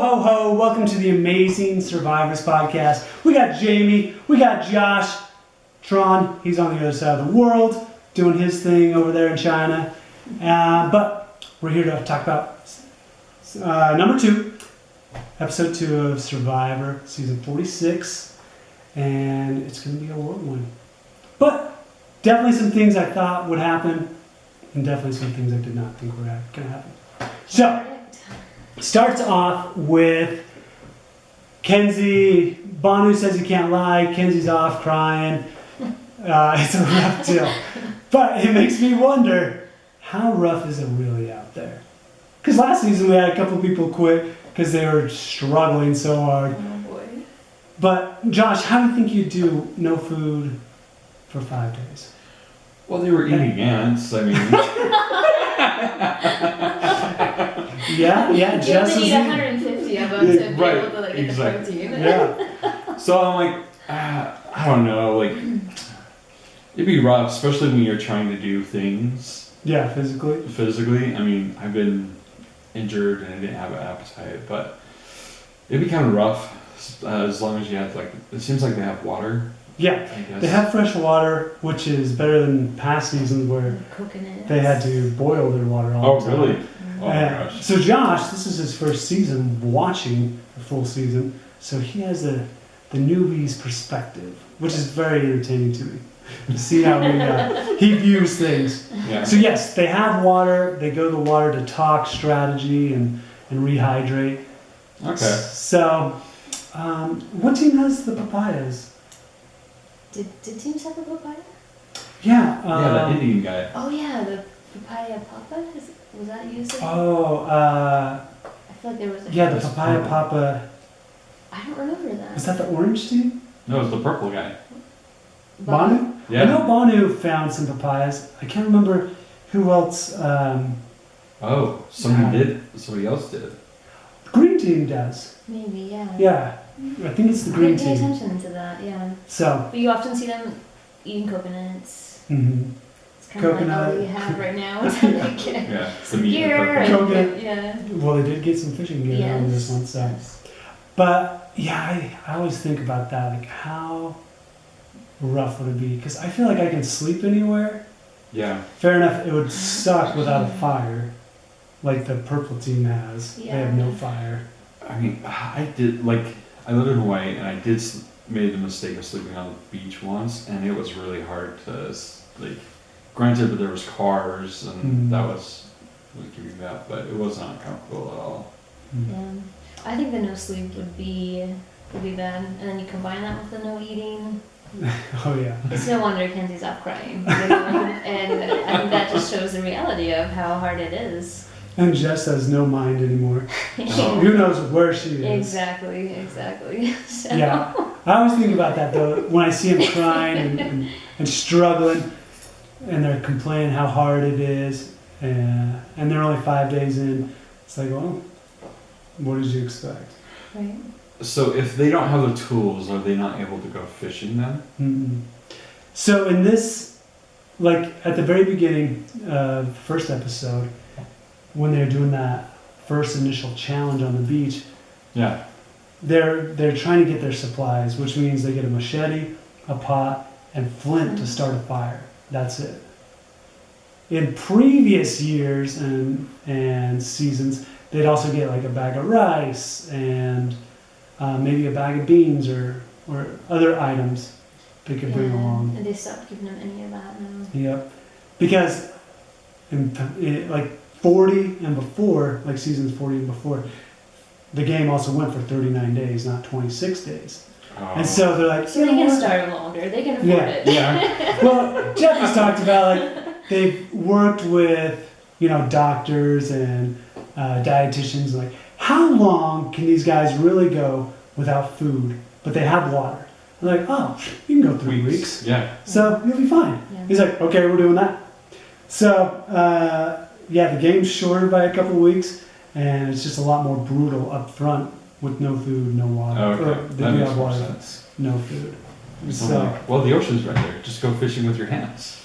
ho, ho. Welcome to the Amazing Survivors podcast. We got Jamie, we got Josh, Tron, he's on the other side of the world, doing his thing over there in China. But we're here to talk about number 2, episode 2 of Survivor, season 46. And it's going to be a whirlwind. But definitely some things I thought would happen, and definitely some things I did not think were going to happen. So, starts off with Kenzie. Banu says he can't lie. Kenzie's off crying. It's a rough deal. But it makes me wonder, how rough is it really out there? Because last season we had a couple people quit because they were struggling so hard. Oh boy. But Josh, how do you think you'd do no food for 5 days? Well, they were eating ants. I mean, yeah. You have to eat 150 of them to be able to get exactly. the protein. Yeah. So I'm like, I don't know, like, it'd be rough, especially when you're trying to do things. Yeah, physically. I mean, I've been injured and I didn't have an appetite, but it'd be kind of rough as long as you have, like, it seems like they have water. Yeah, they have fresh water, which is better than past seasons where Coconuts. they had to boil their water all the time. Oh, really? Oh my gosh. So Josh, this is his first season watching the full season, so he has the newbie's perspective, which is very entertaining to me, to see how he views things. Yeah. So yes, they have water, they go to the water to talk strategy and rehydrate. Okay. So, what team has the papayas? Did teams have a papaya? Yeah. Yeah, that Indian guy. Oh yeah, the papaya papa? Was that used? I feel like there was a... Yeah, the papaya papa. I don't remember that. Was that the orange team? No, it was the purple guy. Banu? Yeah. I know Banu found some papayas. I can't remember who else. Oh, somebody else did. The green team does. Maybe, yeah. Yeah, I think it's the green I didn't pay team. attention to that, yeah. So. But you often see them eating coconuts. Mm-hmm. It's kind of Coconut. like all we have right now. It's like Yeah, some the meat gear. and Coconut. Yeah. Well, they did get some fishing gear on this one, so. Yes. But yeah, I always think about that. Like, how rough would it be? Because I feel like I can sleep anywhere. Yeah. Fair enough, it would suck without a fire, like the purple team has. They have no fire. I mean, I lived in Hawaii and I made the mistake of sleeping on the beach once, and it was really hard to, like, granted, but there was cars and that was keeping me up, but it was not comfortable at all. Yeah. I think the no sleep would be bad, and then you combine that with the no eating. Oh yeah. It's no wonder Kenzie's off crying, and I think that just shows the reality of how hard it is. And Jess has no mind anymore. Oh. Who knows where she is? Exactly. So. Yeah. I always think about that though, when I see him crying and struggling, and they're complaining how hard it is, and they're only 5 days in. It's like, well, what did you expect? Right. So if they don't have the tools, are they not able to go fishing then? Mm-mm. So in this, like at the very beginning, first episode, when they're doing that first initial challenge on the beach, Yeah. they're trying to get their supplies, which means they get a machete, a pot, and flint to start a fire. That's it. In previous years and seasons, they'd also get like a bag of rice and maybe a bag of beans or other items they could bring along. And they stopped giving them any of that now. Yep. Because like 40 and before, like seasons 40 and before, the game also went for 39 days, not 26 days. Oh. And so they're like, So they can start longer. They can afford it. Yeah. Well, Jeff has talked about like they've worked with doctors and dietitians. Like, how long can these guys really go without food? But they have water. They're like, oh, you can go 3 weeks. Yeah. So you'll be fine. Yeah. He's like, okay, we're doing that. So the game's shorter by a couple of weeks, and it's just a lot more brutal up front with no food, no water. Oh, okay. Or they That do makes have more water, sense. no food. So, So well, the ocean's right there. Just go fishing with your hands.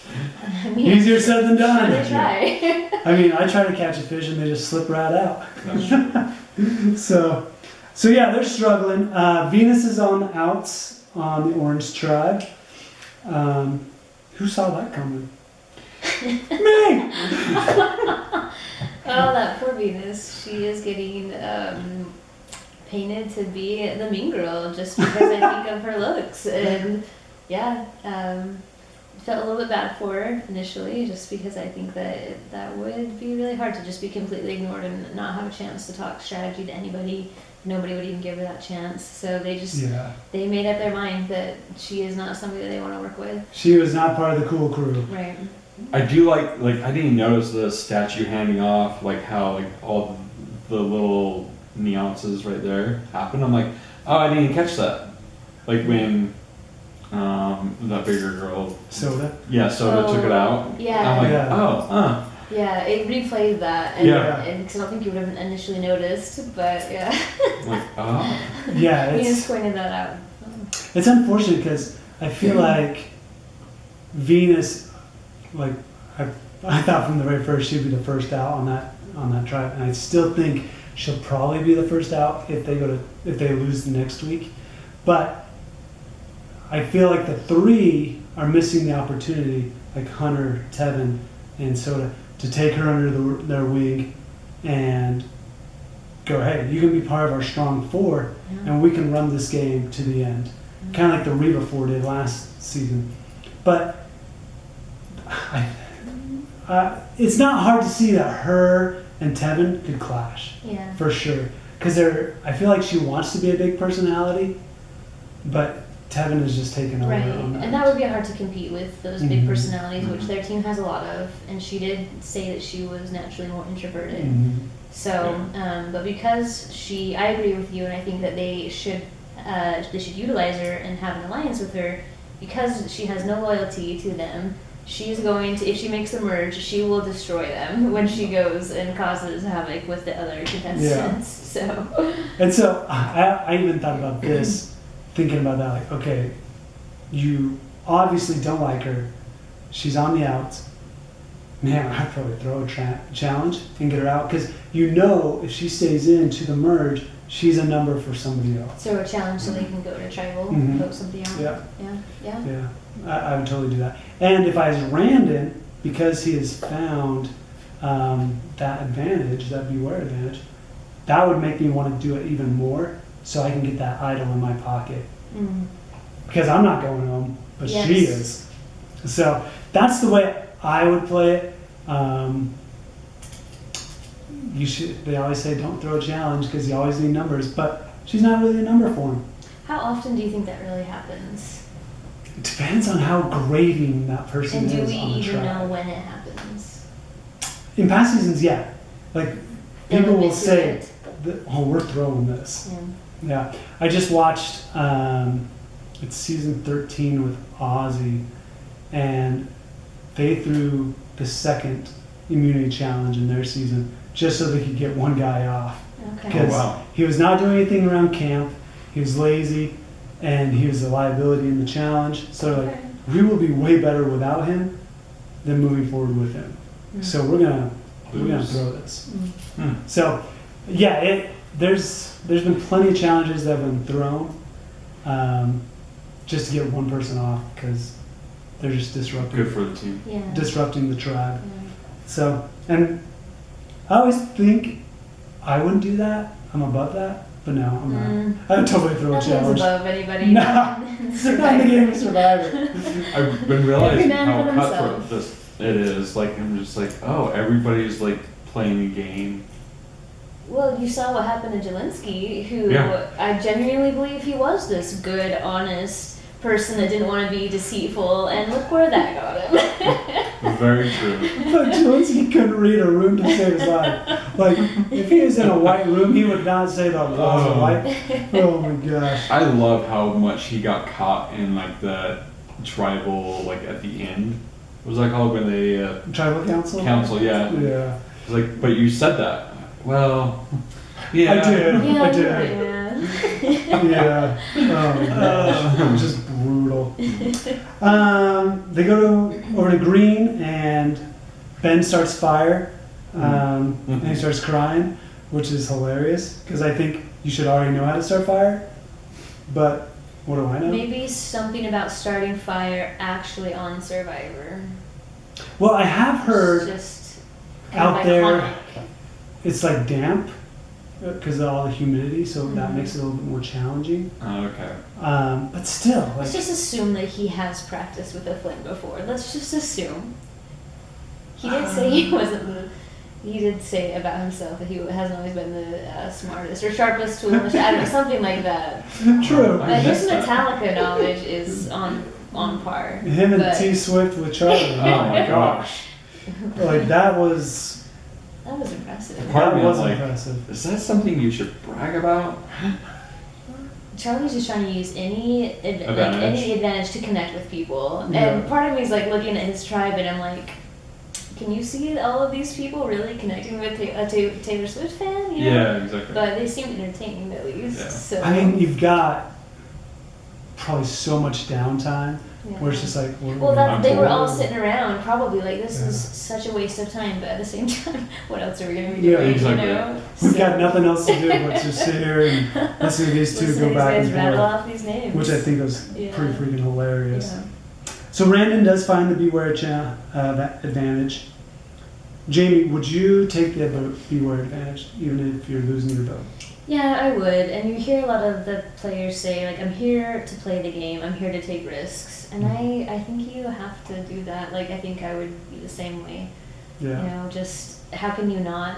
I mean, easier said than They done. try. I mean, I try to catch a fish and they just slip right out. That's true. So, So yeah, they're struggling. Venus is on the outs on the Orange tribe. Who saw that coming? Me! Oh, that poor Venus. She is getting painted to be the mean girl just because I think of her looks. And yeah, felt a little bit bad for her initially just because I think that would be really hard to just be completely ignored and not have a chance to talk strategy to anybody. Nobody would even give her that chance. So they just, they made up their mind that she is not somebody that they want to work with. She was not part of the cool crew. Right. I do like I didn't notice the statue handing off, like how like all the little nuances right there happened. I'm like, oh, I didn't catch that. Like when that bigger girl, Soda. Yeah, Soda took it out. Yeah. I'm like, Yeah, it replayed that, and Yeah. because I don't think you would have initially noticed, but yeah. I'm like, oh. Yeah, We just pointed that out. it's unfortunate because I feel like Venus, like I thought from the very first she'd be the first out on that tribe, and I still think she'll probably be the first out if they lose the next week. But I feel like the three are missing the opportunity, like Hunter, Tevin, and Soda, to take her under their wing and go, hey, you can be part of our strong four, and we can run this game to the end. Kind of like the Reba Four did last season. But it's not hard to see that her and Tevin could clash. Yeah. For sure. Because I feel like she wants to be a big personality, but Tevin is just taking over Right, on that. and that would be hard to compete with those big Mhm. personalities, which their team has a lot of, and she did say that she was naturally more introverted. Mhm. So, but because I agree with you, and I think that they should utilize her and have an alliance with her, because she has no loyalty to them. She's going to, if she makes a merge, she will destroy them when she goes and causes havoc with the other contestants. So, And so I even thought about this, thinking about that, like, okay, you obviously don't like her. She's on the outs. Man, I'd probably throw a challenge and get her out, because you know if she stays in to the merge, she's a number for somebody else. so a challenge so they can go to tribal, Mhm. vote something out. Yeah. Yeah. Yeah, I would totally do that. And if I was Randon, because he has found that advantage, that beware advantage, that would make me want to do it even more, so I can get that idol in my pocket. Mm. Because I'm not going home, but Yes. she is. So that's the way I would play it. They always say don't throw a challenge because you always need numbers, but she's not really a number for him. How often do you think that really happens? It depends on how grating that person And do is we on the even track. know when it happens? In past seasons, yeah. Like, They'll people will admit to say, it. oh, we're throwing this. Yeah. Yeah. I just watched, it's season 13 with Ozzy, and they threw the second immunity challenge in their season just so they could get one guy off. Okay. Because wow. he was not doing anything around camp, he was lazy, and he was a liability in the challenge. So like, Okay. we will be way better without him than moving forward with him. Mm. So we're gonna Lose. throw this. Mm. So yeah, there's been plenty of challenges that have been thrown just to get one person off because they're just disrupting Good for the team. Yeah. disrupting the tribe. Yeah. So, and I always think I wouldn't do that. I'm above that, but no, I'm not. I would totally throw a Nothing's challenge. above anybody. No. Not in the game of Survivor. I've been realizing man how for cutthroat themselves. it is. Like, I'm just like, oh, everybody's like playing a game. Well, you saw what happened to Jelinski, who Yeah. I genuinely believe he was this good, honest person that didn't want to be deceitful, and look where that got him. Very true. But Jelinski couldn't read a room to save his life. Like, if he was in a white room, he would not say the walls are white. Oh my gosh. I love how much he got caught in like the tribal, like at the end. What was that called when they Tribal council? council? Yeah. Yeah. It's like, but you said that. Well, yeah. I did. Yeah, I did. yeah. Yeah. Oh my gosh. Just brutal. They go over to Green, and Ben starts fire, and he starts crying, which is hilarious because I think you should already know how to start fire. But what do I know? Maybe something about starting fire actually on Survivor. Well, I have heard It's just out kind of there iconic. it's like damp because of all the humidity, so that makes it a little bit more challenging. Oh, okay. But still, like, Let's just assume that he has practiced with a flame before. Let's just assume. He did say he wasn't the. He did say about himself that he hasn't always been the smartest or sharpest tool in the I don't know, something like that. true. I But his missed that. Metallica knowledge is on par. Him and but- T Swift with Charlie. Oh my gosh. Like that was That was impressive. Part of that me, was I'm like, impressive. is that something you should brag about? Charlie's just trying to use any advantage to connect with people, Yeah. and part of me is like looking at his tribe, and I'm like, can you see all of these people really connecting with a Taylor Swift fan? You know? Yeah, exactly. But they seem entertained at least. Yeah. So I mean, you've got probably so much downtime yeah. where it's just like, Well, they were all Absolutely. sitting around, probably like this Yeah. is such a waste of time. But at the same time, what else are we gonna be Yeah, doing? exactly. You know? we've got nothing else to do but just sit here and listen to these two Listen to go these back guys and rattle forth, off these names. which I think was Yeah. pretty freaking hilarious. Yeah. So Randon does find the Beware advantage. Jamie, would you take the Beware advantage even if you're losing your vote? Yeah, I would. And you hear a lot of the players say, like, I'm here to play the game, I'm here to take risks. And I think you have to do that. Like, I think I would be the same way. Yeah. You know, just how can you not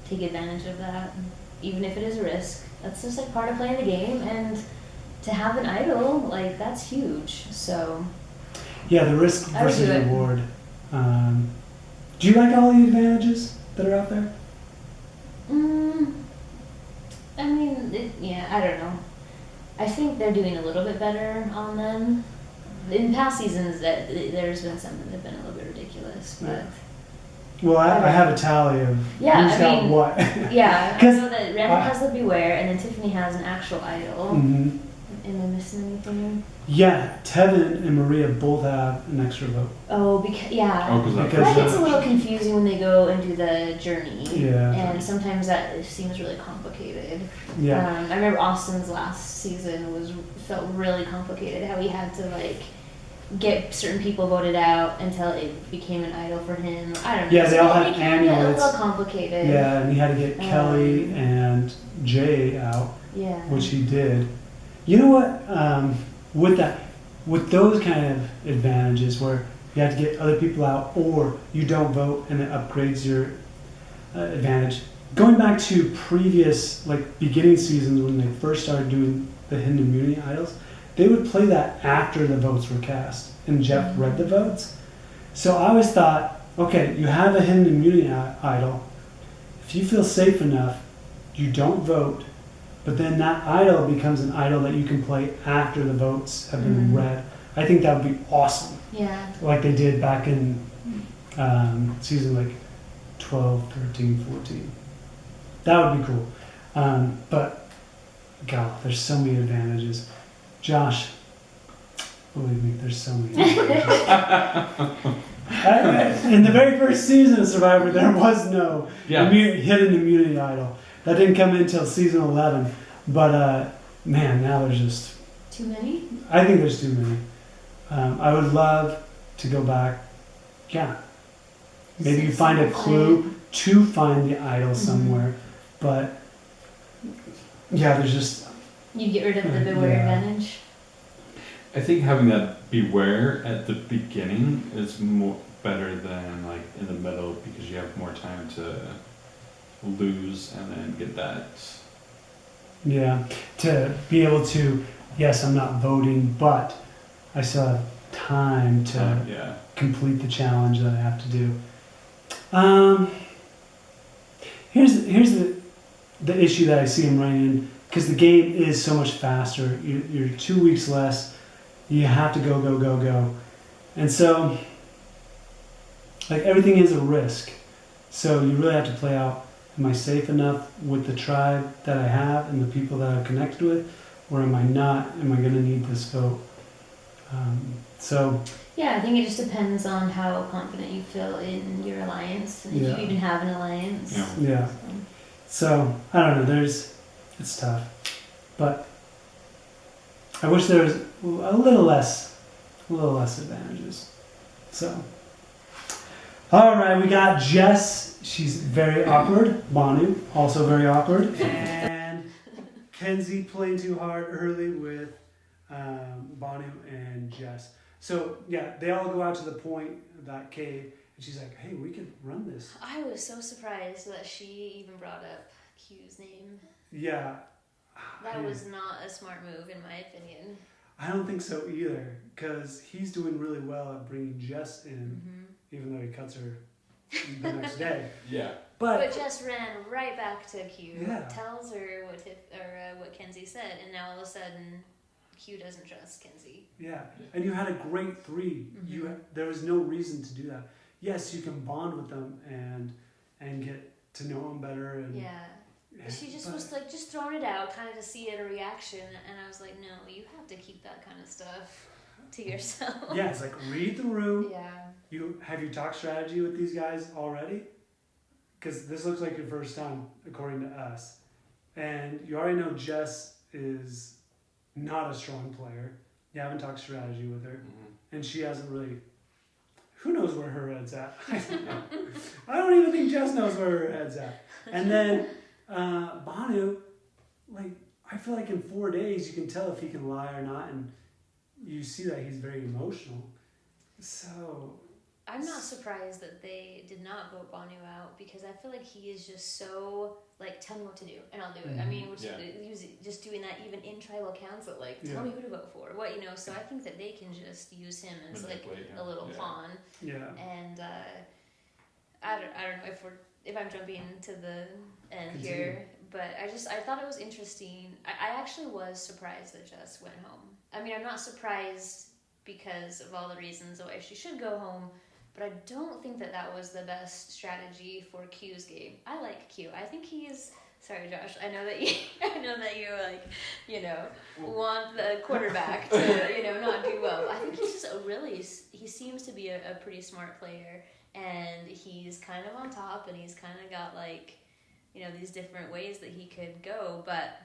take advantage of that, even if it is a risk? That's just like part of playing the game. And to have an idol, like, that's huge. So, Yeah, the risk I would versus do it. reward. Do you like all the advantages that are out there? I mean, yeah, I don't know. I think they're doing a little bit better on them. In past seasons, that there's been some that have been a little bit ridiculous, but Well, I have a tally of Yeah, who's I got mean- what. yeah, I 'Cause know that Randall has the Beware, and then Tiffany has an actual idol. Mhm. Am I missing anything? Yeah, Tevin and Maria both have an extra vote. Oh, because yeah. Oh, because Because, That gets a uh, little confusing when they go and do the journey. Yeah. And sometimes that seems really complicated. Yeah. I remember Austin's last season felt really complicated. How he had to like get certain people voted out until it became an idol for him. I don't know. Yeah, they all had it can get a amulets. little complicated. Yeah, and he had to get Kelly and Jay out, Yeah. which he did. You know what? With those kind of advantages where you have to get other people out or you don't vote and it upgrades your advantage. Going back to previous, like beginning seasons when they first started doing the hidden immunity idols, they would play that after the votes were cast and Jeff read the votes. So I always thought, okay, you have a hidden immunity idol. If you feel safe enough, you don't vote, but then that idol becomes an idol that you can play after the votes have been read. I think that would be awesome, Yeah. like they did back in season like 12, 13, 14. That would be cool. But, God, there's so many advantages. Josh, believe me, there's so many advantages. In the very first season of Survivor, there was no Yeah. hidden immunity idol. That didn't come in until season 11. But, man, now there's just... Too many? I think there's too many. I would love to go back. Yeah. Maybe you find a clue to find the idol somewhere. But, yeah, there's just... You get rid of the Beware Yeah. advantage. I think having that beware at the beginning is more better than like in the middle because you have more time to lose and then get that. Yeah, to be able to, yes, I'm not voting, but I still have time to Yeah. complete the challenge that I have to do. Here's the issue that I see him running in, because the game is so much faster. You're 2 weeks less. You have to go, go, go, go. And so, like, everything is a risk. So you really have to play out, am I safe enough with the tribe that I have and the people that I've connected with? Or am I not? Am I going to need this vote? So, Yeah, I think it just depends on how confident you feel in your alliance, and if Yeah. you even have an alliance. Yeah. yeah. So, I don't know. it's tough. But I wish there was a little less advantages. So, all right, we got Jess. She's very awkward. Banu, also very awkward. And Kenzie playing too hard early with Banu and Jess. So, yeah, they all go out to the point of that cave, and she's like, hey, we could run this. I was so surprised that she even brought up Q's name. Yeah. That was not a smart move, in my opinion. I don't think so either, because he's doing really well at bringing Jess in, even though he cuts her the next day. Yeah. But Jess ran right back to Q. Yeah. Tells her what Kenzie said, and now all of a sudden, Q doesn't trust Kenzie. Yeah, and you had a great 3. There was no reason to do that. Yes, you can bond with them and get to know them better. And she just was like just throwing it out, kind of to see a reaction, and I was like, no, you have to keep that kind of stuff to yourself. Yeah, it's like read the room. Yeah. Have you talked strategy with these guys already? Because this looks like your first time, according to us, and you already know Jess is not a strong player. You haven't talked strategy with her, and she hasn't really. Who knows where her head's at? I don't know. I don't even think Jess knows where her head's at. And then Banu, like, I feel like in 4 days you can tell if he can lie or not, and you see that he's very emotional. So I'm not surprised that they did not vote Banu out, because I feel like he is just so, like, tell me what to do and I'll do it. I mean, just doing that even in tribal council, like, tell me who to vote for, what, so I think that they can just use him as like a little pawn. Yeah. And I don't know if I'm jumping to the end here, but I thought it was interesting. I actually was surprised that Jess went home. I mean, I'm not surprised because of all the reasons why she should go home, but I don't think that was the best strategy for Q's game. I like Q. I think he is. Sorry, Josh. I know that you like, want the quarterback to not do well. I think he's just he seems to be a pretty smart player, and he's kind of on top, and he's kind of got like, these different ways that he could go, but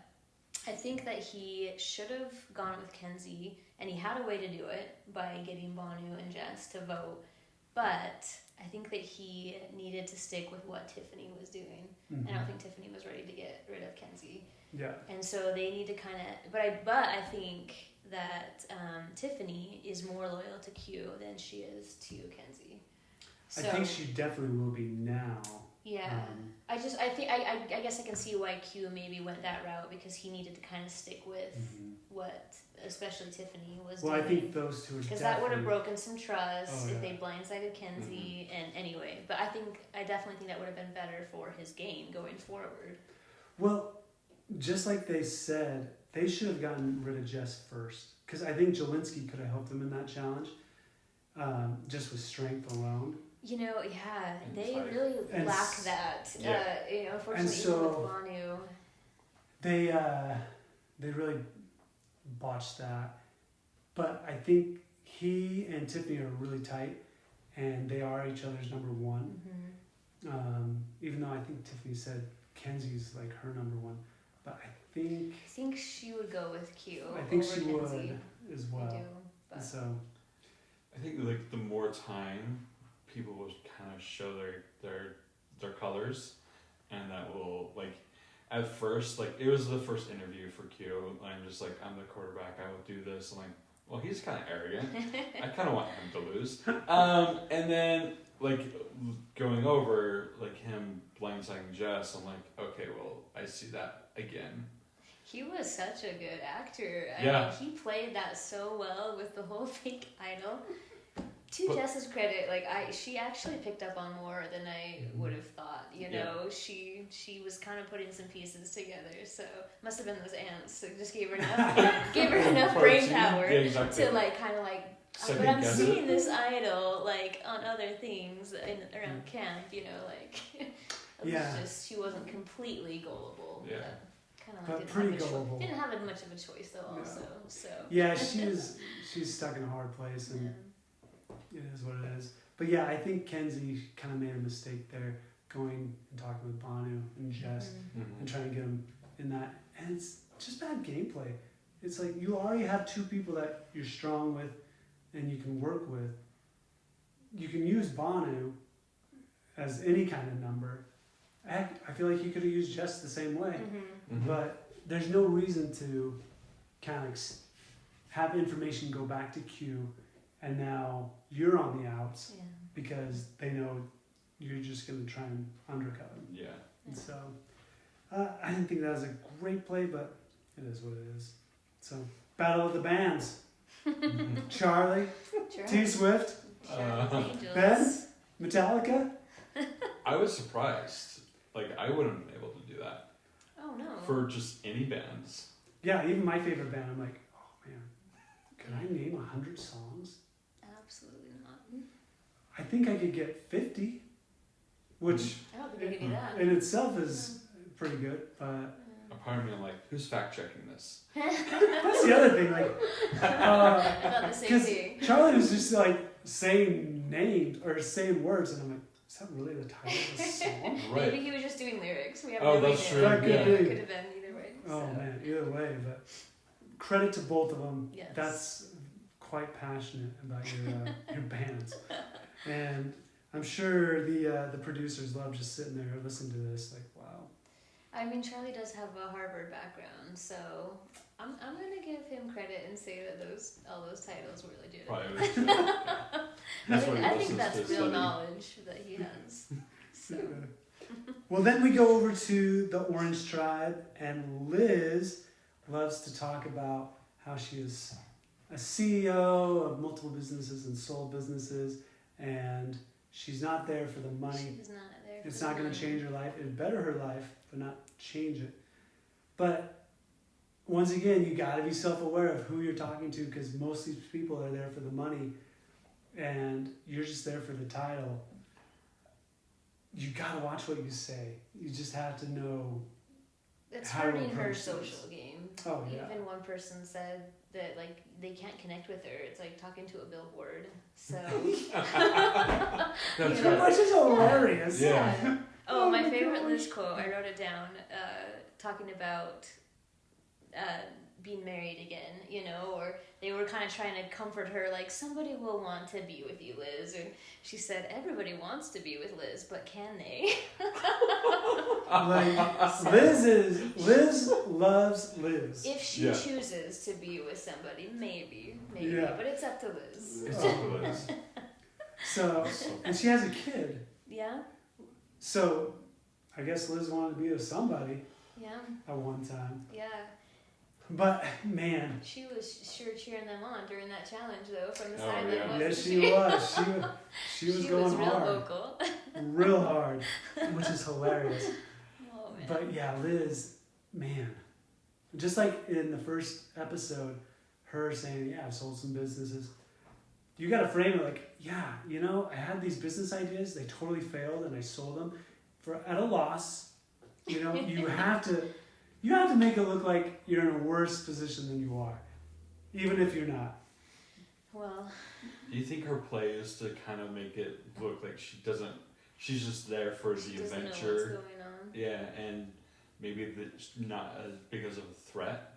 I think that he should have gone with Kenzie, and he had a way to do it by getting Banu and Jess to vote. But I think that he needed to stick with what Tiffany was doing. And I don't think Tiffany was ready to get rid of Kenzie. Yeah. And so they need to kind of... But I think that Tiffany is more loyal to Q than she is to Kenzie. So, I think she definitely will be now. Yeah. I guess I can see why Q maybe went that route, because he needed to kind of stick with what especially Tiffany was doing. Well, I think those two are because that would have broken some trust if they blindsided Kenzie. Mm-hmm. And anyway, but I definitely think that would have been better for his game going forward. Well, just like they said, they should have gotten rid of Jess first, because I think Jelinski could have helped them in that challenge, just with strength alone. You know, yeah, they really lack that. Yeah. Unfortunately, so even with Banu, they really botched that. But I think he and Tiffany are really tight, and they are each other's number one. Mm-hmm. Even though I think Tiffany said Kenzie's like her number one, but I think she would go with Q. I think over she Kenzie. would as well. I do, but. So I think like the more time people will kind of show their colors, and that will like at first like it was the first interview for Q. I'm just like, I'm the quarterback, I will do this. I'm like, well, he's kind of arrogant. I kind of want him to lose. And then like going over like him blindsiding Jess, I'm like, okay, well, I see that again. He was such a good actor. I Yeah. mean, he played that so well with the whole fake idol. To Jess's credit, she actually picked up on more than I would have thought. You know, she was kind of putting some pieces together. So must have been those ants that just gave her enough brain power to like kind of like. But I'm seeing this idol like on other things around camp. You know, like it was just she wasn't completely gullible. Yeah. Kind of but like pretty gullible. Didn't have much of a choice though. Also, so yeah, she's stuck in a hard place and. It is what it is. But yeah, I think Kenzie kind of made a mistake there, going and talking with Banu and Jess and trying to get them in that, and it's just bad gameplay. It's like you already have two people that you're strong with and you can work with. You can use Banu as any kind of number. Heck, I feel like you could have used Jess the same way. Mhm. But there's no reason to kind of have information go back to Q, and now you're on the outs Yeah. because they know you're just going to try and undercut them. Yeah. And so I didn't think that was a great play, but it is what it is. So, Battle of the Bands. Charlie, T-Swift, Angels. Ben, Metallica. I was surprised. Like, I wouldn't have been able to do that Oh no. for just any bands. Yeah, even my favorite band, I'm like, oh man, could I name 100 songs? Absolutely not. I think I could get 50, which I don't think I could do that. in itself is pretty good, but A part of me, I'm like, who's fact checking this? that's the other thing, like, I thought the same because thing. Charlie was just like saying names or saying words, and I'm like, is that really the title of the song? Right. Maybe he was just doing lyrics. We have Oh, no that's idea. true. That could Yeah. be. Could have been either way. Oh so. man, either way, but credit to both of them. Yes. That's quite passionate about your bands, and I'm sure the producers love just sitting there listening to this, like, wow. I mean, Charlie does have a Harvard background, so I'm gonna give him credit and say that all those titles were legitimate. Probably was good. Yeah. That's what he I think listens that's to real study. knowledge that he has. So. Well, then we go over to the Orange Tribe, and Liz loves to talk about how she is a CEO of multiple businesses and sold businesses, and she's not there for the money. She's not there. It's for not the going to money. change her life. It'd better her life, but not change it. But once again, you got to be self-aware of who you're talking to, because most of these people are there for the money, and you're just there for the title. You got to watch what you say. You just have to know. It's how to hurting her approach social this. game. Oh, yeah. Even one person said that like they can't connect with her. It's like talking to a billboard. So That's You know, right. Which is hilarious. Yeah. Oh, my Oh, favorite gosh. Liz quote. I wrote it down. Talking about being married again, you know, or they were kind of trying to comfort her, like, somebody will want to be with you, Liz. And she said, everybody wants to be with Liz, but can they? Like, Liz loves Liz. If she Yeah. chooses to be with somebody, maybe, Yeah. but it's up to Liz. It's up to Liz. So, and she has a kid. Yeah, So, I guess Liz wanted to be with somebody yeah, at one time. yeah. But, man, She was sure cheering them on during that challenge, though, from the Oh, sideline. yeah. wasn't yes, she was. She was going real hard. vocal. Real hard, which is hilarious. Oh man. But yeah, Liz, man, just like in the first episode, her saying, yeah, I've sold some businesses. You got to frame it like, yeah, you know, I had these business ideas, they totally failed, and I sold them at a loss. You know, you have to make it look like you're in a worse position than you are, even if you're not. Well, Do you think her play is to kind of make it look like she's just there for she the doesn't know adventure? what's going on. Yeah, and maybe it's not as big as a threat.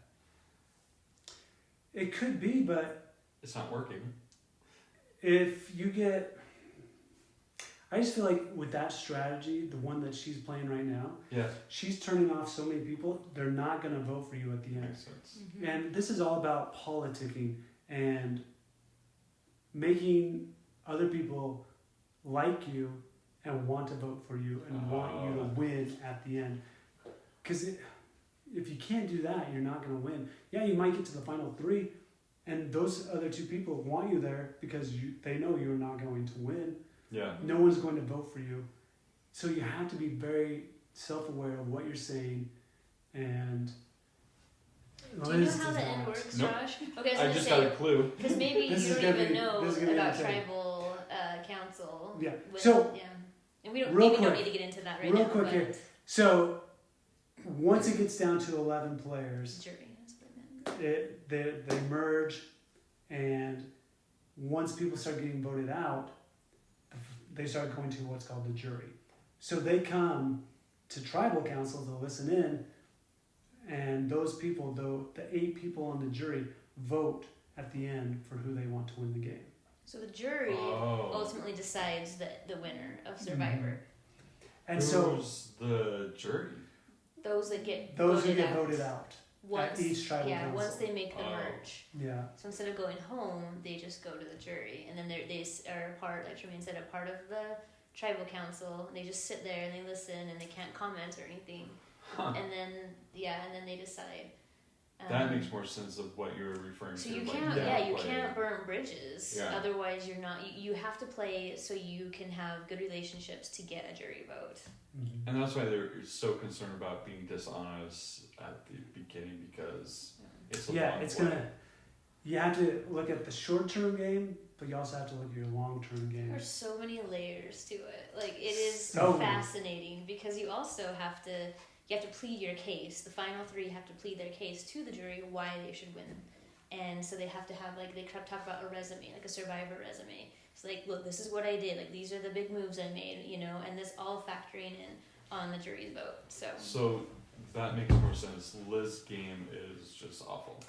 It could be, but It's not working. if you get, I just feel like with that strategy, the one that she's playing right now, Yeah, she's turning off so many people, they're not going to vote for you at the end. makes sense. Mm-hmm. And this is all about politicking and making other people like you and want to vote for you and want you to win at the end. Because if you can't do that, you're not going to win. Yeah, you might get to the final three, and those other two people want you there because they know you're not going to win. Yeah. No one's going to vote for you. So you have to be very self-aware of what you're saying. And Do you know how the end works, Nope. Josh? Okay, I just got a clue. because maybe This you is don't gonna even be- know this is gonna be about insane. tribal council. Yeah. With- So, yeah, and we don't real maybe don't quick. need to get into that right Real now. quick but here. So once it gets down to 11 players, jury has been they merge, and once people start getting voted out, they start going to what's called the jury. So they come to tribal council to listen in, and those people, though, the 8 people on the jury vote at the end for who they want to win the game. So the jury ultimately decides the winner of Survivor. And Who's the jury? Those that get voted out. Once, at each tribal council. once they make the merge. Yeah. So instead of going home, they just go to the jury, and then they are part, like Tremaine said, a part of the tribal council. And they just sit there and they listen, and they can't comment or anything. And then they decide. That makes more sense of what you're referring so to. You like, can't, you can't burn bridges. Yeah. Otherwise, you're not. You have to play so you can have good relationships to get a jury vote. Mm-hmm. And that's why they're so concerned about being dishonest at the beginning, because it's a long play. You have to look at the short-term game, but you also have to look at your long-term game. There's so many layers to it. Like, it is so fascinating because you also have to plead your case. The final 3 have to plead their case to the jury why they should win. And so they have to have, like, they talk about a resume, like a Survivor resume. It's like, look, this is what I did. Like, these are the big moves I made, and this all factoring in on the jury's vote. So that makes more sense. Liz's game is just awful.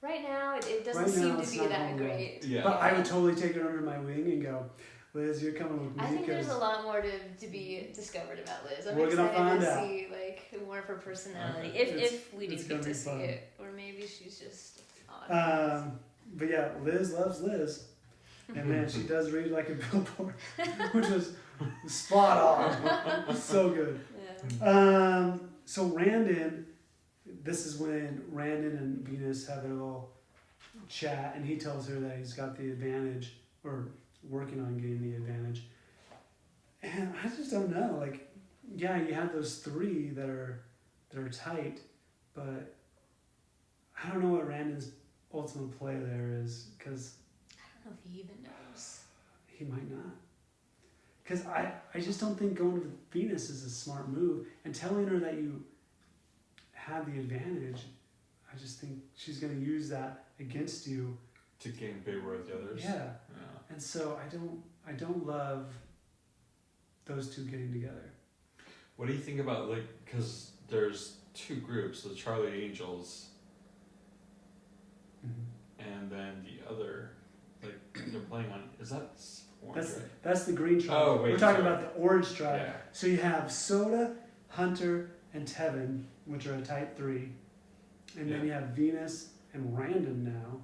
Right now, it doesn't seem to be that great. Yeah. But I would totally take her under my wing and go, Liz, you're coming with me. I think there's a lot more to be discovered about Liz. I'm We're gonna excited find to out. see like more of her personality. Okay. If we do it's get gonna to be see fun. it, or maybe she's just odd. But yeah, Liz loves Liz. And man, she does read like a billboard, which is spot on. So good. Yeah. So Randon, this is when Randon and Venus have their little chat, and he tells her that he's got the advantage, or working on getting the advantage. And I just don't know. Like, yeah, you have those 3 that are tight, but I don't know what Randon's ultimate play there is, because I don't know if he even knows. he might not. Because I just don't think going to Venus is a smart move, and telling her that you have the advantage, I just think she's going to use that against you To gain favor with the others. Yeah. And so I don't love those 2 getting together. What do you think about, like, because there's 2 groups, the Charlie Angels, and then the other, like, they're playing on, is that orange, right? That's the green tribe. Oh, wait, we're talking sorry. about the orange tribe. Yeah. So you have Soda, Hunter, and Tevin, which are a type 3. And then you have Venus and Randon now.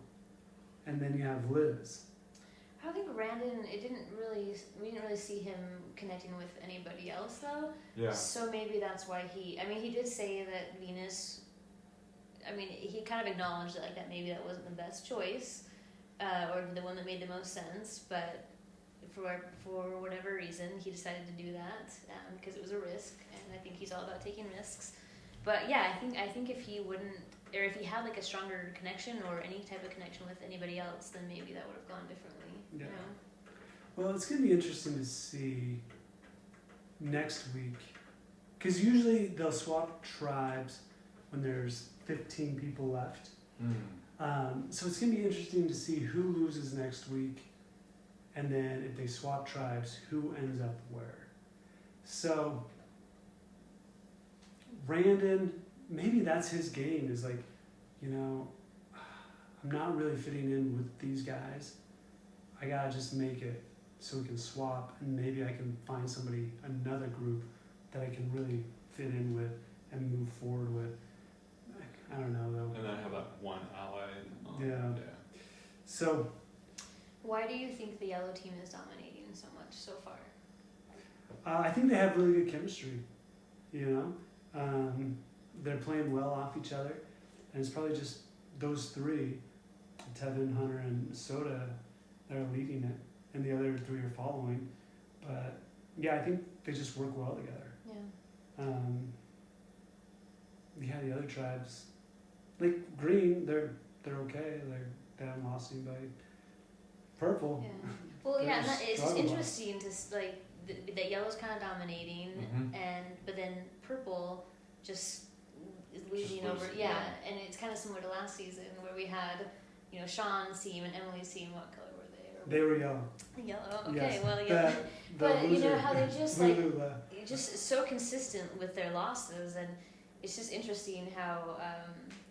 And then you have Liz. I don't think Randon. We didn't really see him connecting with anybody else though. Yeah. So maybe that's why he did say that Venus. He kind of acknowledged that that maybe that wasn't the best choice, or the one that made the most sense. But for whatever reason, he decided to do that because it was a risk, and I think he's all about taking risks. But yeah, I think if he wouldn't, or if he had like a stronger connection or any type of connection with anybody else, then maybe that would have gone differently. Yeah. You know? Well, it's going to be interesting to see next week. Because usually they'll swap tribes when there's 15 people left. So it's going to be interesting to see who loses next week. And then if they swap tribes, who ends up where. So Randon, maybe that's his game, is like, I'm not really fitting in with these guys. I gotta just make it so we can swap, and maybe I can find another group that I can really fit in with and move forward with. I don't know though. And then have that one ally. Yeah. So, why do you think the yellow team is dominating so much so far? I think they have really good chemistry. They're playing well off each other, and it's probably just those 3, Tevin, Hunter, and Soda, that are leading it, and the other 3 are following. But yeah, I think they just work well together. Yeah. The other tribes, like Green, they're okay. They haven't lost anybody. Purple. Yeah. Well, yeah, and it's just struggling. interesting to that yellow's kind of dominating, but then purple just is leading over. Yeah, and it's kind of similar to last season where we had, Sean's team and Emily's team. What color were they? They were yellow. Yellow. Okay, Yes. well, yeah. But you know how they just Lulu, just so consistent with their losses, and it's just interesting how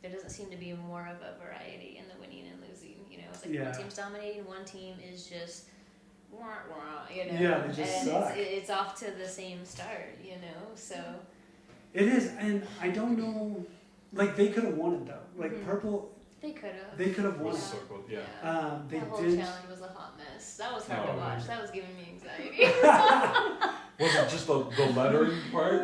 there doesn't seem to be more of a variety in the winning and losing. You know, it's like one team's dominating, one team is just wah, wah, you know. Yeah, they just and suck. It's off to the same start, you know. So it is, and I don't know. Like they could have won it though. Like Purple. They could have. They could have won It was it. so cool. Yeah. They that whole did. challenge was a hot mess. That was hard to watch. Right. That was giving me anxiety. Was it just the lettering part?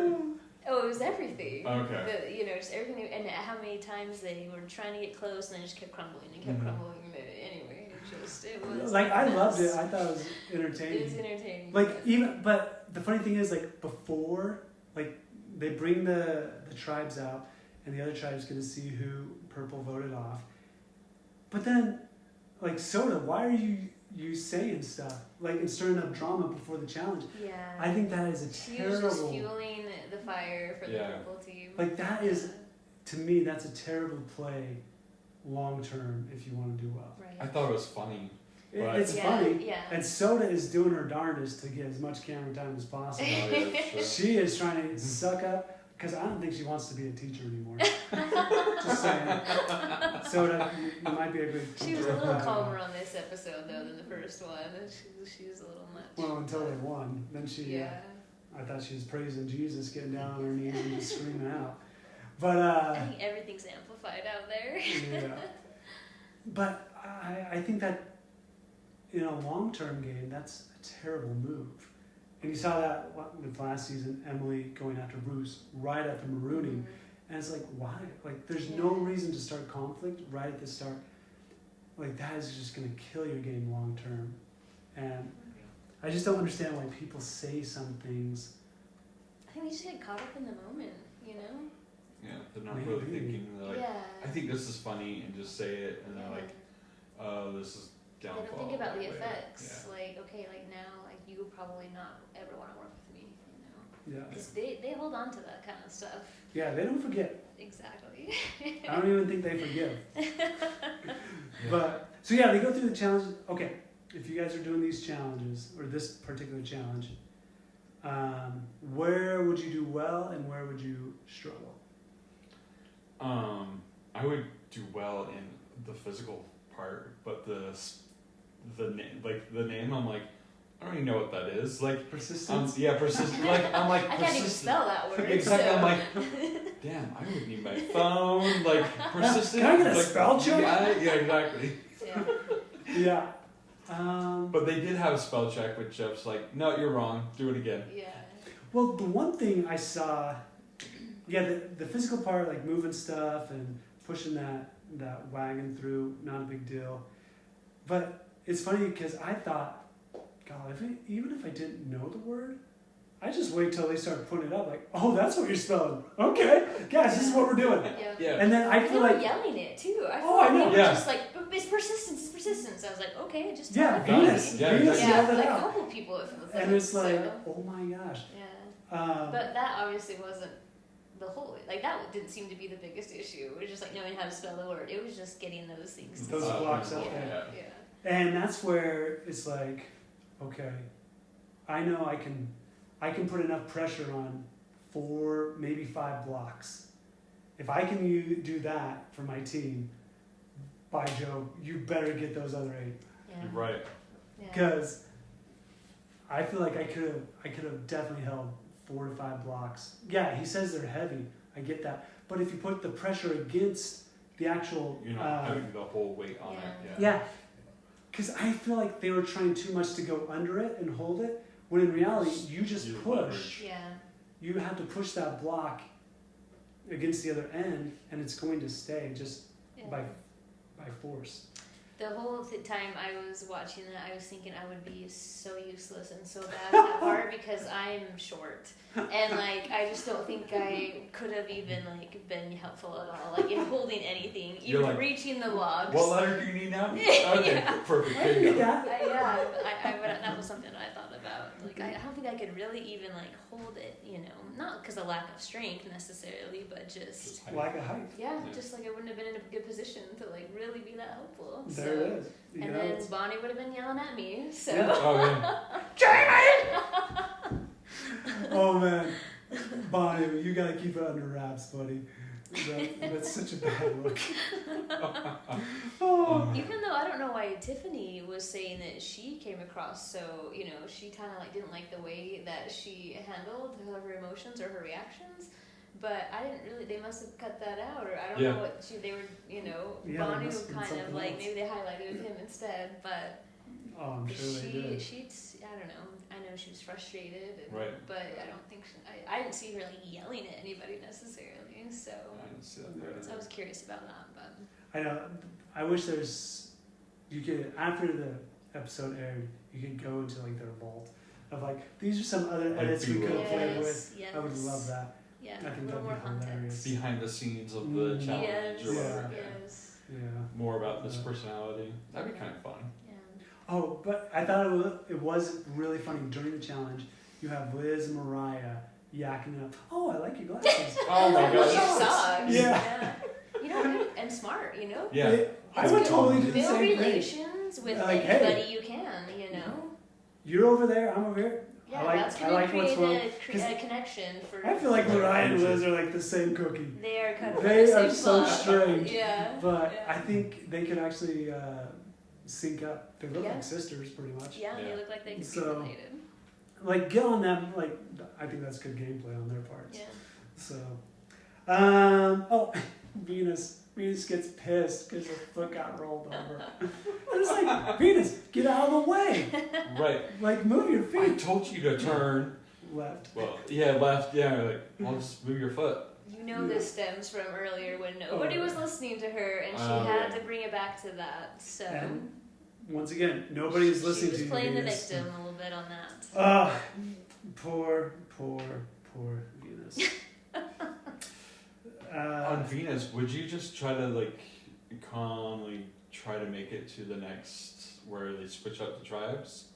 Oh, it was everything. Okay. You know, just everything, and how many times they were trying to get close and then just kept crumbling and kept crumbling. And anyway, it was like I a loved it. mess. I thought it was entertaining. It was entertaining. Like but the funny thing is, like before, like they bring the tribes out, and the other tribes get to see who Purple voted off. But then, like Soda, why are you saying stuff like and stirring up drama before the challenge? Yeah. I think that is a She terrible. was just fueling the fire for the Purple team. Like that is, to me, that's a terrible play, long term if you want to do well. Right. I thought it was funny. It's funny, Yeah. and Soda is doing her darndest to get as much camera time as possible. She is trying to suck up. Because I don't think she wants to be a teacher anymore. Just saying. Soda, you might be a good teacher. She was a little calmer on this episode, though, than the first one. She was a little much. Well, until they won. Then she, I thought she was praising Jesus, getting down on her knees and just screaming out. But I think everything's amplified out there. Yeah. But I think that in a long-term game, that's a terrible move. And you saw that with last season, Emily going after Bruce right at the marooning. And it's like, why? Like, there's no reason to start conflict right at the start. Like, that is just going to kill your game long term. And I just don't understand why people say some things. I think they just get caught up in the moment, you know? Yeah, they're not really thinking. They're like, I think this is funny, and just say it, and they're like, oh, this is downfall. They don't think about the later. effects. Yeah. Like, okay, like now, like you would probably not ever want to work with me, you know? Yeah. Because they hold on to that kind of stuff. Yeah, they don't forget. Exactly. I don't even think they forgive. But, so yeah, they go through the challenges. Okay, if you guys are doing these challenges, or this particular challenge, where would you do well and where would you struggle? I would do well in the physical part, but the name, like the name, I'm like, I don't even know what that is. Like persistence. Persistent. Like I'm like I can't even spell that word. Exactly. So. I'm like, damn, I would need my phone. Like persistent. Can I get a like, spell check? Yeah, exactly. Yeah. But they did have a spell check, which Jeff's like, no, you're wrong. Do it again. Yeah. Well, the one thing I saw, the physical part, like moving stuff and pushing that wagon through, not a big deal. But it's funny because I thought, God, even if I didn't know the word, I just wait till they start putting it up. Like, oh, that's what you're spelling. Okay, guys, this is what we're doing. Yeah. And then I feel like yelling it too. I know. They were just like, it's persistence. It's persistence. I was like, okay, just tell me. Venus yelled it like out. a couple of people. And it's like, oh my gosh. Yeah. But that obviously wasn't the whole, like that didn't seem to be the biggest issue. It was just like knowing how to spell the word. It was just getting those things. Those blocks up there. there. Yeah. And that's where it's like, okay, I know I can put enough pressure on 4, maybe 5 blocks. If I can do that for my team, by Joe, you better get those other 8. Yeah. You're right. Because I feel like I could have definitely held 4 to 5 blocks. Yeah, he says they're heavy. I get that. But if you put the pressure against the actual... You're not having the whole weight on it. Yeah. Because I feel like they were trying too much to go under it and hold it, when in reality, you just push. Yeah. You have to push that block against the other end, and it's going to stay just by force. The whole time I was watching that, I was thinking I would be so useless and so bad at that part because I'm short. And, like, I just don't think I could have even, like, been helpful at all, like, in holding anything, even like, reaching the logs. What letter do you need now? Okay, perfect. That was something I thought about. Like, I don't think I could really even, like, hold it, you know, not because of lack of strength necessarily, but just lack of height. Yeah, just like I wouldn't have been in a good position to, like, really be that helpful. There it is. And then Bonnie would have been yelling at me. So. Yeah. Oh, yeah. Tremaine! Oh man. Bonnie, you gotta keep it under wraps, buddy. That's such a bad look. Oh. Even though I don't know why Tiffany was saying that she came across so, she kind of like didn't like the way that she handled her emotions or her reactions. But I didn't really. They must have cut that out, or I don't know what they were. Bonnie was kind of like maybe they highlighted him instead, but. Oh, I'm sure they did. She's, I don't know. I know she was frustrated, right? But I don't think I didn't see her like yelling at anybody necessarily. So I didn't see that there. I was curious about that, but I know. I wish you could after the episode aired, you could go into like their vault of like these are some other edits we could have played with. Yes. I would love that. Yeah, I think a little that'd more be hilarious. Behind the scenes of the challenge or whatever. Yes. Yeah. More about this personality. That'd be kind of fun. Yeah. Oh, but I thought it was really funny during the challenge. You have Liz and Mariah yakking up. Oh, I like your glasses. Oh my Your gosh. socks. Yeah. And smart, Yeah. I would totally do the build same thing. relations with Like, anybody hey. you can, You're over there, I'm over here. Yeah, I like what's wrong. a connection for. I feel like Mariah and Liz are like the same cookie. They are kind of. They the are same so plot. strange. Yeah. But yeah. I think they could actually sync up. They look Yeah. like sisters pretty much. Yeah, Yeah. they look like they could So- be related. Like get on them. Like I think that's good gameplay on their parts. Yeah. So, Venus gets pissed because her foot got rolled over. I'm just like, Venus, get out of the way. Right. Like move your I feet. told you to turn. Left. Well, yeah, left. Yeah, like, well, just move your foot. This stems from earlier when nobody was listening to her and she Oh, had yeah. to bring it back to that. So And once again, nobody's listening to you. She was playing the Venus. victim a little bit on that. Poor Venus. On Venus, would you just try to like calmly try to make it to the next where they switch up the tribes?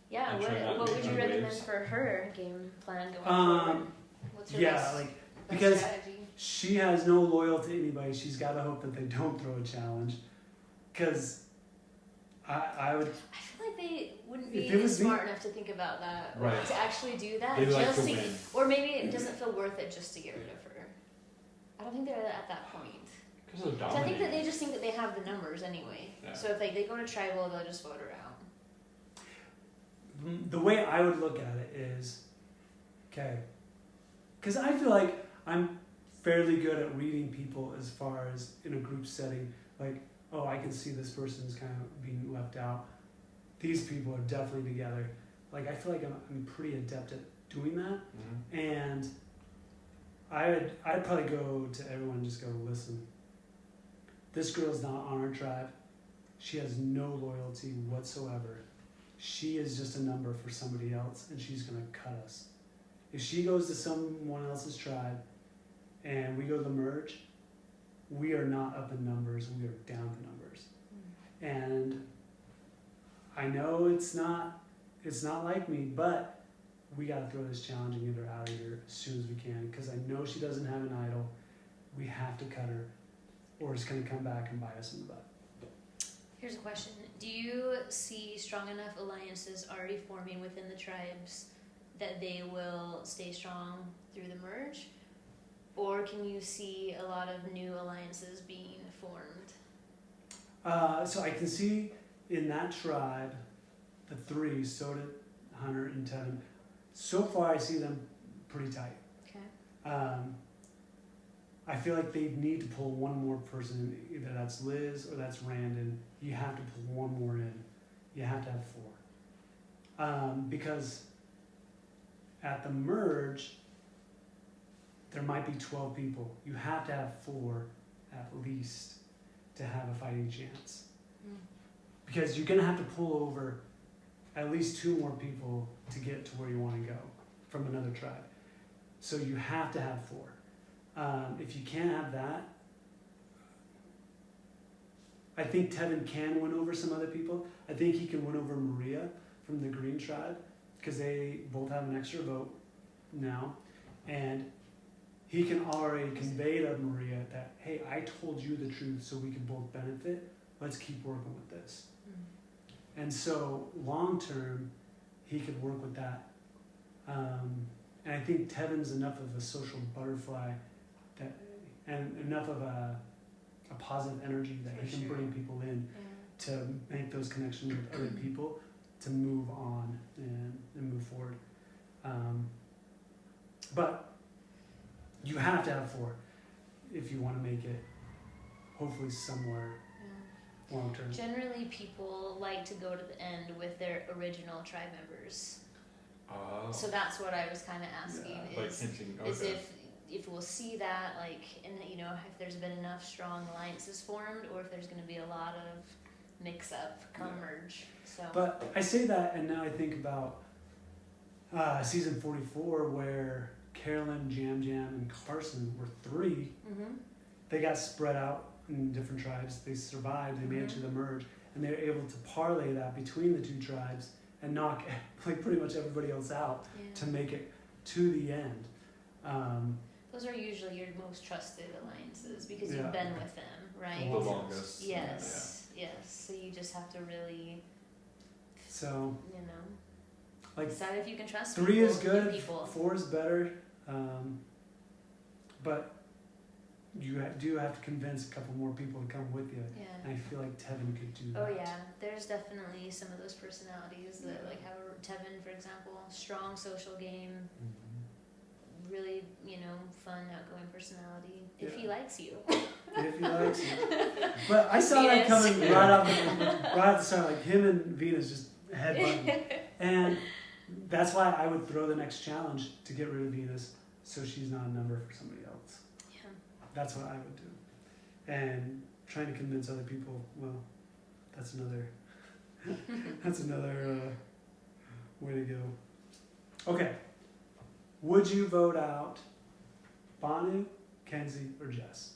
Yeah, And try not what to would you make recommend waves? for her game plan going forward? What's her best because strategy? she has no loyalty to anybody. She's got to hope that they don't throw a challenge. Because I would. I feel like they wouldn't If be it was smart enough to think about that, Right. to actually do that. They'd like just to win. or maybe it doesn't feel worth it just to get rid of her. I don't think they're at that point. Because of So I think that dominating. they just think that they have the numbers anyway. Yeah. So if they go to tribal, they'll just vote her out. The way I would look at it is, okay, because I feel like I'm fairly good at reading people as far as in a group setting. Like, oh, I can see this person's kind of being left out. These people are definitely together. Like, I feel like I'm pretty adept at doing that. Mhm. And I'd probably go to everyone and just go, listen, this girl's not on our tribe. She has no loyalty whatsoever. She is just a number for somebody else, and she's going to cut us. If she goes to someone else's tribe and we go to the merge, we are not up in numbers, we are down in numbers. And I know it's not like me, but we got to throw this challenge and get her out of here as soon as we can, because I know she doesn't have an idol. We have to cut her, or it's going to come back and bite us in the butt. Here's a question. Do you see strong enough alliances already forming within the tribes that they will stay strong through the merge? Or can you see a lot of new alliances being formed? So I can see in that tribe, the three, Soda, Hunter, and Tevin, so far I see them pretty tight. Okay. I feel like they need to pull one more person in, either that's Liz or that's Randon. You have to pull one more in. You have to have four. Because at the merge, there might be 12 people. You have to have four at least to have a fighting chance. Because you're going to have to pull over at least two more people to get to where you want to go from another tribe. So you have to have four. If you can't have that, I think Tevin can win over some other people. I think he can win over Maria from the Green Tribe because they both have an extra vote now. And he can already convey to Maria that, hey, I told you the truth so we can both benefit. Let's keep working with this. And so long term, he could work with that. And I think Tevin's enough of a social butterfly and enough of a positive energy that he can bring people in to make those connections with other people to move on and move forward. But you have to have 4 if you want to make it hopefully somewhere long term. Generally, people like to go to the end with their original tribe members. So that's what I was kind of asking is if we'll see that, like, and you know, if there's been enough strong alliances formed, or if there's going to be a lot of mix-up come merge. So. But I say that, and now I think about season 44, where Carolyn, Jam Jam, and Carson were 3. They got spread out in different tribes. They survived. They made it to the merge, and they were able to parlay that between the 2 tribes and knock like pretty much everybody else out to make it to the end. Those are usually your most trusted alliances because you've been with them, right? The longest. Yes. So you just have to really, like, decide if you can trust 3 people, is good, people. 4 is better, but you do have to convince a couple more people to come with you. And I feel like Tevin could do that. Oh yeah, there's definitely some of those personalities that like have Tevin, for example, strong social game. Really, fun, outgoing personality. If he likes you. If he likes you. But I saw that coming right at the start, like him and Venus just headbutting. And that's why I would throw the next challenge to get rid of Venus so she's not a number for somebody else. Yeah. That's what I would do. And trying to convince other people, well, that's another way to go. Okay. Would you vote out Banu, Kenzie, or Jess?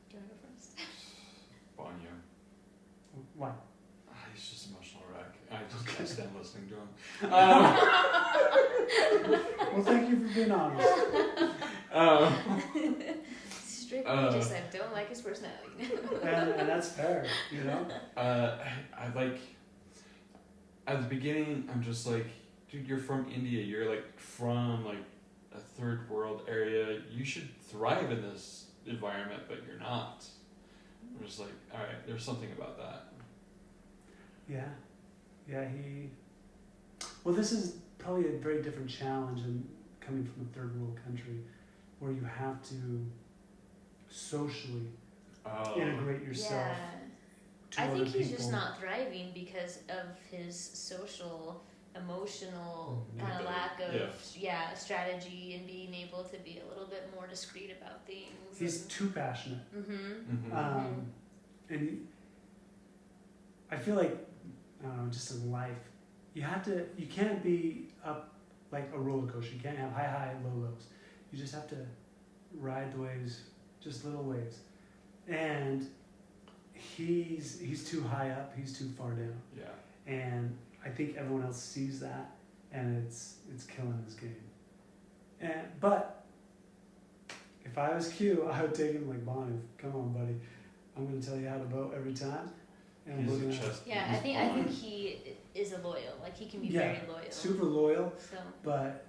Do you want to go first? Banyu. Why? He's just an emotional wreck. I just can't stand listening to him. Well, thank you for being honest. Strictly just I don't like his personality. and that's fair, I like, at the beginning, I'm just like, dude, you're from India. You're like from like a third world area. You should thrive in this environment, but you're not. I'm just like, all right, there's something about that. Yeah, well, this is probably a very different challenge than coming from a third world country where you have to socially integrate yourself to I other think he's people. just not thriving because of his social, emotional kind of lack of strategy and being able to be a little bit more discreet about things. He's too passionate. And I feel like, I don't know, just in life, you can't be up like a roller coaster. You can't have high, low lows. You just have to ride the waves, just little waves. And he's too high up, he's too far down. Yeah. And I think everyone else sees that, and it's killing his game. But if I was Q, I would take him like Bonu. Come on, buddy. I'm going to tell you how to vote every time. And I think he is a loyal. Like, he can be very loyal. Super loyal. So. But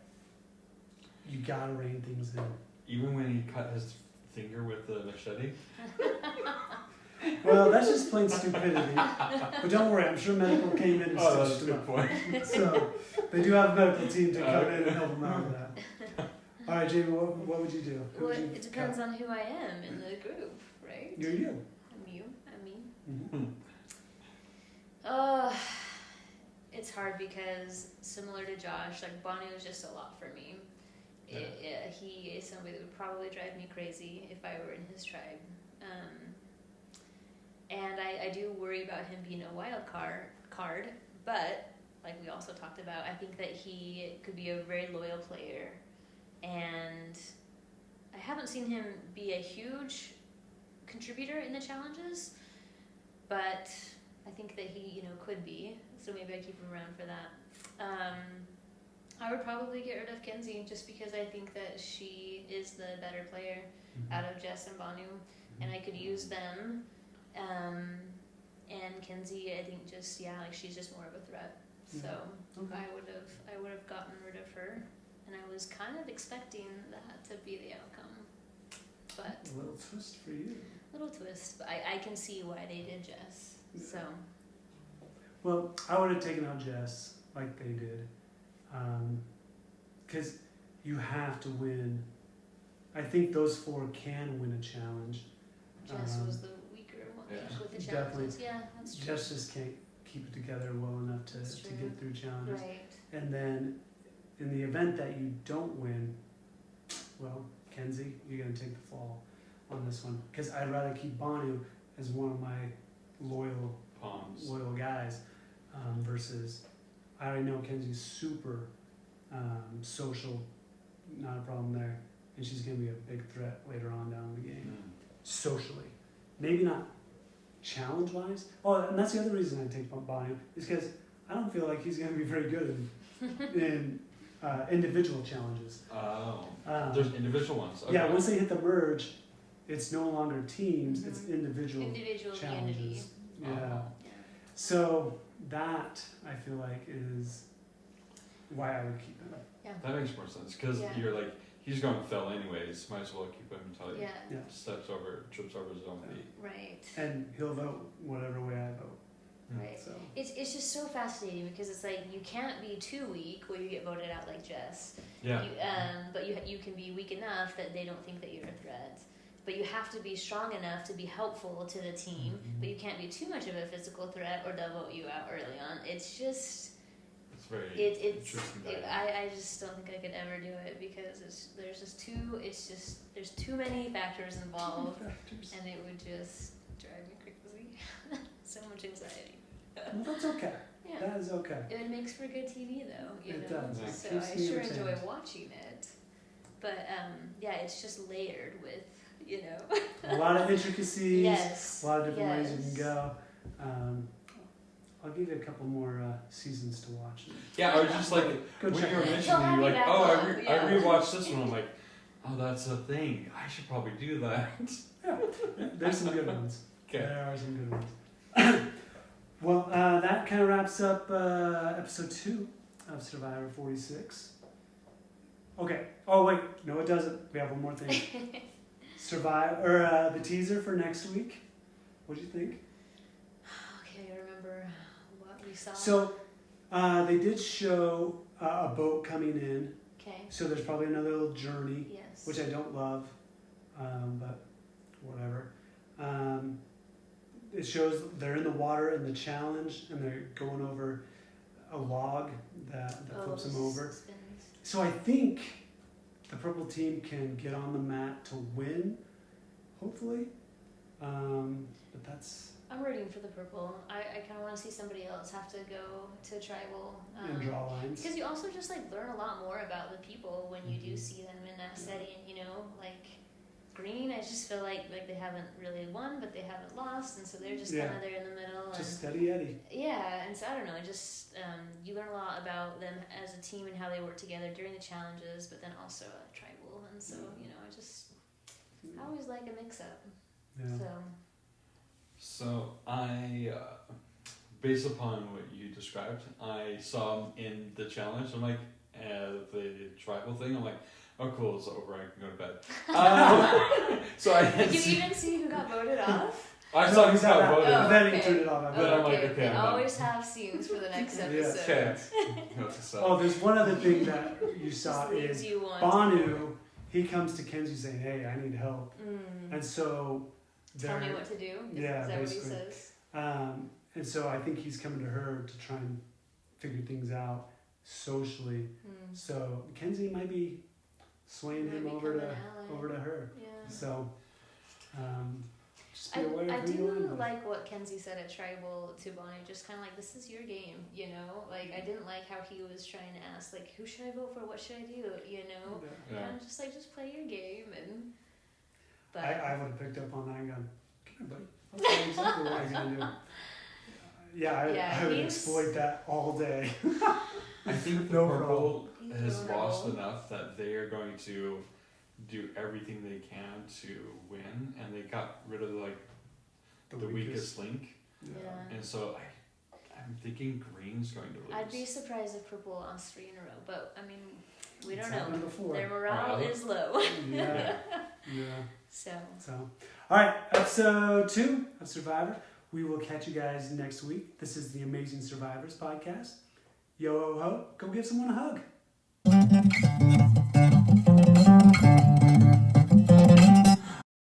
you gotta rein things in. Even when he cut his finger with the machete. Well, that's just plain stupidity. But don't worry, I'm sure medical came in and that's a good point. So they do have a medical team to come in and help them out with that. All right, Jamie, what would you do? It depends on who I am in the group, right? You're you. I'm you. I'm me. Mm-hmm. It's hard because similar to Josh, like Banu is just a lot for me. Yeah. He is somebody that would probably drive me crazy if I were in his tribe. And I do worry about him being a wild card, but like we also talked about, I think that he could be a very loyal player. And I haven't seen him be a huge contributor in the challenges, but I think that he, could be. So maybe I keep him around for that. I would probably get rid of Kenzie just because I think that she is the better player out of Jess and Banu, and I could use them. And Kenzie, I think she's just more of a threat. So I would her, and I was kind of expecting that to be the outcome. But A little twist for you. little twist, but I can see why they did Jess. Yeah. So Well, I would have taken out Jess like they did. Because you have to win. I think those 4 can win a challenge. Jess was the weaker one Yeah. with the Definitely. challenges. Yeah, that's true. Jess just can't keep it together well enough to That's true. get through challenges. Right. And then in the event that you don't win, well, Kenzie, you're going to take the fall on this one. Because I'd rather keep Banu as one of my loyal Palms. guys versus I already know Kenzie's super social, not a problem there. And she's going to be a big threat later on down the game. Socially. Maybe not challenge-wise. Oh, and that's the other reason I take Banu is because I don't feel like he's going to be very good in individual challenges. Oh. There's individual ones. Okay. Yeah, once they hit the merge, it's no longer teams, it's Mhm. individual Individual challenges. Oh. Yeah. So that, I feel like, is why I would keep him. That makes more sense because Yeah. you're like, he's going to fail anyways. Might as well keep him until he Yeah. Yeah. trips over his own feet. Right. And he'll vote whatever way I vote. Right. So It's just so fascinating because it's like you can't be too weak where you get voted out like Jess. Yeah. But you can be weak enough that they don't think that you're a threat. But you have to be strong enough to be helpful to the team. Mhm. But you can't be too much of a physical threat or they'll vote you out early on. It's just It's very it's interesting. I just don't think I could ever do it because there's too many factors involved and it would just drive me crazy. So much anxiety. well, that's okay. Yeah. That is okay. It makes for good TV though, you It know. does. It So keeps I me sure entertained. enjoy watching it. But yeah, it's just layered with, you know. A lot of intricacies. Yes. A lot of different ways you yes. can go. I'll give you a couple more seasons to watch. Yeah, I was just like, Go when check you were it out. mentioning, He'll you're like, have you oh, back I on, yeah. rewatched this one. I'm like, oh, that's a thing. I should probably do that. There's some good ones. Okay. There are some good ones. Well, that kind of wraps up episode 2 of Survivor 46. Okay. Oh, wait. No, it doesn't. We have one more thing. The teaser for next week. What do you think? Okay, I remember what we saw. So, they did show a boat coming in. Okay. So there's probably another little journey, Yes. which I don't love, but whatever. It shows they're in the water in the challenge, and they're going over a log that flips them over. Spins. So I think the purple team can get on the mat to win, hopefully. But that's I'm rooting for the purple. I kind of want to see somebody else have to go to tribal. and draw lines. Because you also just like learn a lot more about the people when you do Mhm. see them in that setting, you know, like green, I just feel like they haven't really won, but they haven't lost, and so they're just Yeah. kind of there in the middle. Just steady Eddie. Yeah, and so I don't know, just you learn a lot about them as a team and how they work together during the challenges, but then also tribal, and so you know, I always like a mix-up. Yeah. So I, based upon what you described, I saw in the challenge. I'm like, the tribal thing. I'm like, oh cool, it's over. I can go to bed. So I Did you even see who got voted off? I saw he's who got voted. Oh, Then he okay. turned it off. Then I'm like, okay, They I'm done. always have scenes for the next Yeah. episode. Okay. Note to self. Oh, there's one other thing that you saw Just leaves is you want Banu. He comes to Kenzie saying, "Hey, I need help," Mm. and so Tell me they're- what to do. Yeah, Is that basically. what he says? And so I think he's coming to her to try and figure things out socially. Mm. So Kenzie might be swaying Might him become over an to ally. her. Yeah. So just be I aware of who do you are. like what Kenzie said at Tribal to Bonnie, just kind of like, this is your game, you know? Like, I didn't like how he was trying to ask, like, who should I vote for? What should I do? You know? Yeah. Yeah. And I'm just like, just play your game. And but I would have picked up on that and gone, come here, buddy. I'll tell you exactly what I'm going to do. Yeah, I would he's- exploit that all day. I think the No purple He's has vulnerable. lost enough that they are going to do everything they can to win, and they got rid of the weakest link, Yeah. and so I'm I'm thinking green's going to lose. I'd be surprised if purple lost 3 in a row, but I mean, we don't It's know. happened before. Their morale is low. Yeah. Yeah. So, All right, episode 2 of Survivor. We will catch you guys next week. This is the Amazing Survivors podcast. Yo ho ho, go give someone a hug.